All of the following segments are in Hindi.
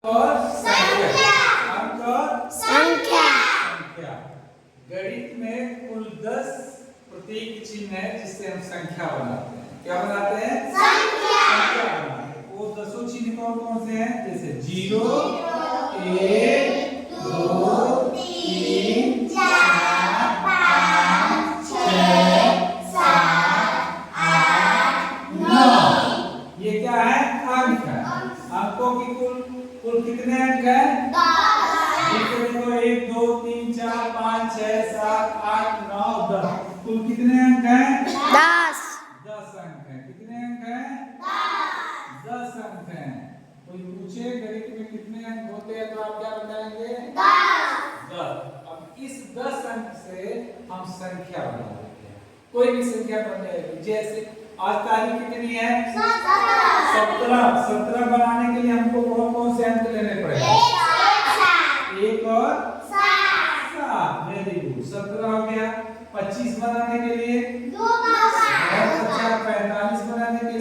और संख्या। अंक और संख्या। संख्या। गणित में कुल 10 प्रतीक चिन्ह है जिससे हम संख्या बनाते हैं। क्या बनाते हैं? संख्या। संख्या बनाते हैं। वो 10 चिन्ह कौन कौन से हैं? जैसे 0, 1, 2, 3, 4, 5, 6, 7, 8, 9। ये क्या है? अंक है। अंकों की कुल कितने अंक हैं? 10। देखो 1, 2, 3, 4, 5, 6, 7, 8, 9, 10। कुल कितने अंक हैं? 10। 10 अंक हैं। कितने अंक हैं? 10 अंक हैं। कोई पूछे गणित में कितने अंक होते हैं तो आप क्या बताएंगे? 10। अब इस 10 अंक से हम संख्या बना लेते हैं। कोई भी संख्या बन जाएगी। जैसे आज तारीख कितनी है? 17। 17 बनाने के लिए हमको कौन कौन से अंक लेने पड़ेंगे? 1 और 7। Very good. 17 हो गया। 25 बनाने के लिए 45 बनाने के लिए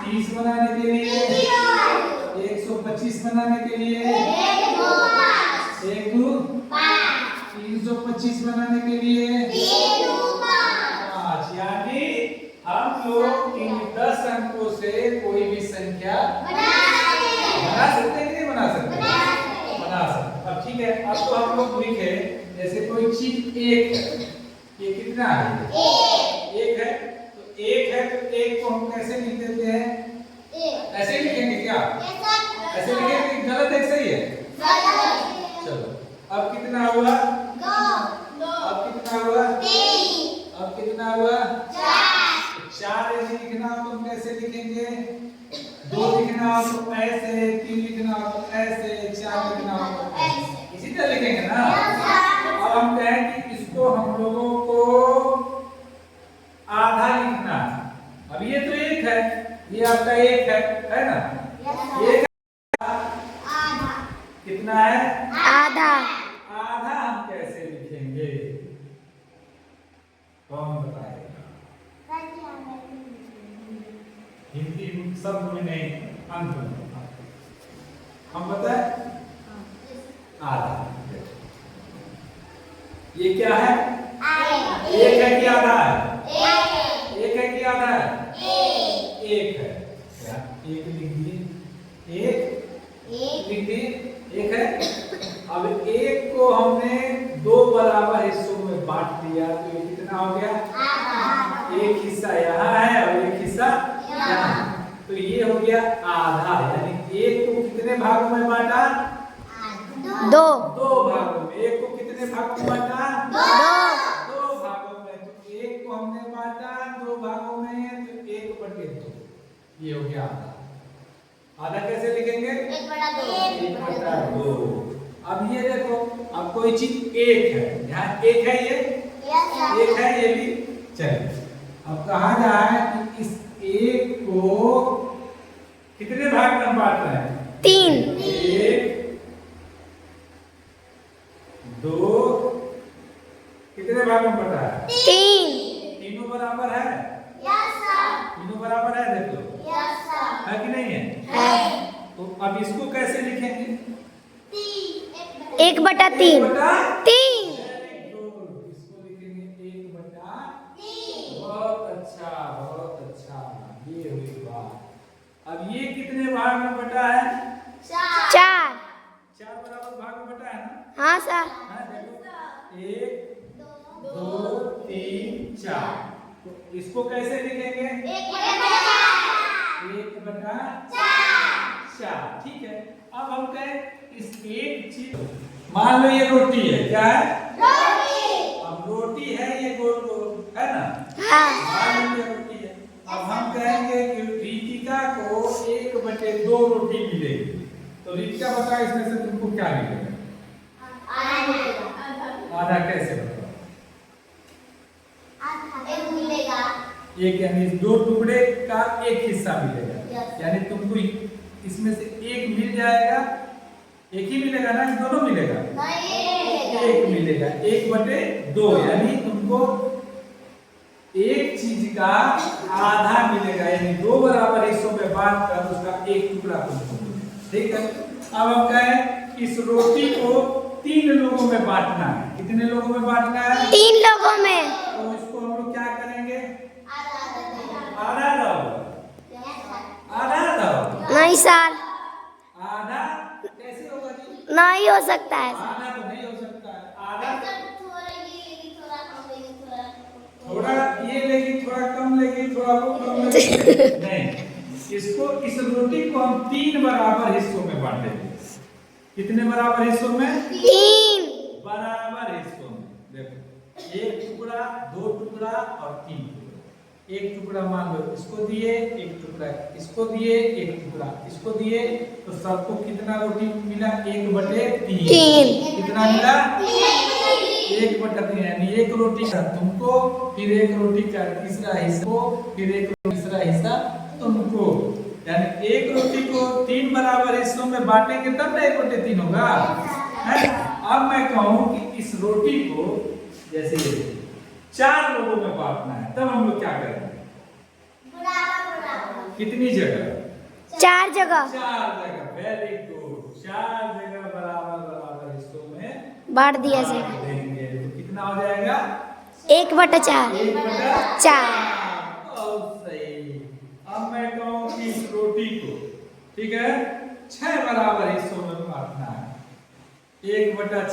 30 बनाने के लिए 125 बनाने के लिए 1 2 325 बनाने के लिए 5। यानी हम लोग इन 10 अंकों से कोई भी संख्या बना सकते हैं कि नहीं बना सकते? बना सकते। अब ठीक है। अब तो हम लोग लिखे जैसे कोई चीज 1 है। ये कितना है? 1 है। तो 1 है तो 1 को हम कैसे लिख देते हैं? ऐसे लिखेंगे क्या? ऐसे लिखेंगे? गलत है सही है? चलो अब कितना हुआ? अब कितना हुआ? अब कितना हुआ? 4 ऐसे लिखना हो तो हम कैसे लिखेंगे? 2 लिखना हो तो ऐसे, 3 लिखना हो तो ऐसे, 4 लिखना हो तो ऐसे। इसी तरह लिखेंगे ना? अब हम कहें कि इसको हम लोगों को आधा लिखना है। अब ये तो 1 है, ये आपका 1 है ना? ये कितना है? आधा। आधा हम कैसे लिखेंगे? कौन बताएगा? हिंदी शब्द में नहीं, अंक में। हम बताएं? आधा। ये क्या है? 1 है कि आधा है? 1 है कि आधा है? 1 है। क्या 1 लिख दिए? 1 लिख दिए? 1 है। अब 1 को हमने 2 बराबर हिस्सों में बांट दिया तो ये कितना हो गया? एक हिस्सा यहाँ है और एक हिस्सा यहाँ। तो ये हो गया आधा। यानी 1 को कितने भागों में बांटा? 2। 2 भागों में। 1 को कितने भागों में बांटा? 2 भागों में। तो 1 को हमने बांटा 2 भागों में तो 1/2। ये हो गया आधा। आधा कैसे लिखेंगे? 1/2। अब ये देखो, अब कोई चीज 1 है, यहाँ 1 है, ये 1 है, ये भी चलिए। अब कहा जाए कि इस 1 को कितने भाग में बांट रहे हैं? 3। 1 2 कितने भाग में बटा है? 3। तीनों बराबर है? तीनों बराबर है। देख लो है कि नहीं है? तो अब इसको कैसे लिखेंगे? 1/3। 3। इसको लिखेंगे 1/3। बहुत अच्छा, बहुत अच्छा। ये हुई बात। अब ये कितने भाग में बटा है? 4। 4 बराबर भाग में बटा है ना? हाँ सर। हाँ देखो 1 2 3 4। तो इसको कैसे लिखेंगे? 1/4। ठीक है। अब हम कहें इस एक चीज, मान लो ये रोटी है। क्या है? अब रोटी है, ये गोल गोल है ना? हाँ। मान लो ये रोटी है। अब हम कहेंगे कि रितिका को 1/2 रोटी मिलेगी। तो रितिका बता इसमें से तुमको क्या मिलेगा? आधा कैसे बताओ? एक यानी 2 टुकड़े का 1 हिस्सा मिलेगा। यानी तुमको इसमें से 1 मिल जाएगा। 1 ही मिलेगा ना? दोनों मिलेगा? 1 मिलेगा। 1/2 यानी तुमको एक चीज का आधा मिलेगा। यानी 2 बराबर हिस्सों में बांट कर उसका 1 टुकड़ा तुमको मिलेगा। ठीक है। अब हम कहें इस रोटी को 3 लोगों में बांटना है। कितने लोगों में बांटना है? 3 लोगों में। तो इसको हम लोग क्या करेंगे? आधा दो, आधा दो, नहीं सर, आधा कैसे होगा जी? नहीं हो सकता है। आधा तो नहीं हो सकता है। आधा थोड़ा ये लेगी, थोड़ा कम लेगी, थोड़ा वो कम लेगी, नहीं। इसको इस रोटी को हम 3 बराबर हिस्सों में बांटेंगे। कितने बराबर हिस्सों में? 3 बराबर हिस्सों में। देखो 1 टुकड़ा, 2 टुकड़ा और 3 टुकड़ा। 1 टुकड़ा मान लो इसको दिए, 1 टुकड़ा इसको दिए, 1 टुकड़ा इसको दिए, तो सबको कितना रोटी मिला? 1/3। कितना मिला? 1/3, यानी 1 रोटी का तुमको, फिर 1 रोटी का तीसरा हिस्सा, फिर 1 तीसरा हिस्सा तुमको। यानी 1 रोटी को 3 बराबर हिस्सों में बांटेंगे तब ना 1/3 होगा। है? अब मैं कहूं कि इस रोटी को जैसे 4 लोगों में बांटना है, तब हम लोग क्या करेंगे? कितनी जगह? 4 जगह 4 जगह। Very good. 4 जगह बराबर बराबर हिस्सों में बांट दिया बांट सर। देंगे। तो कितना हो जाएगा? 1/4। 1/4। बहुत सही। अब मैं कहूं कि इस रोटी को, ठीक है, 6 बराबर हिस्सों में बांटना है। 1/6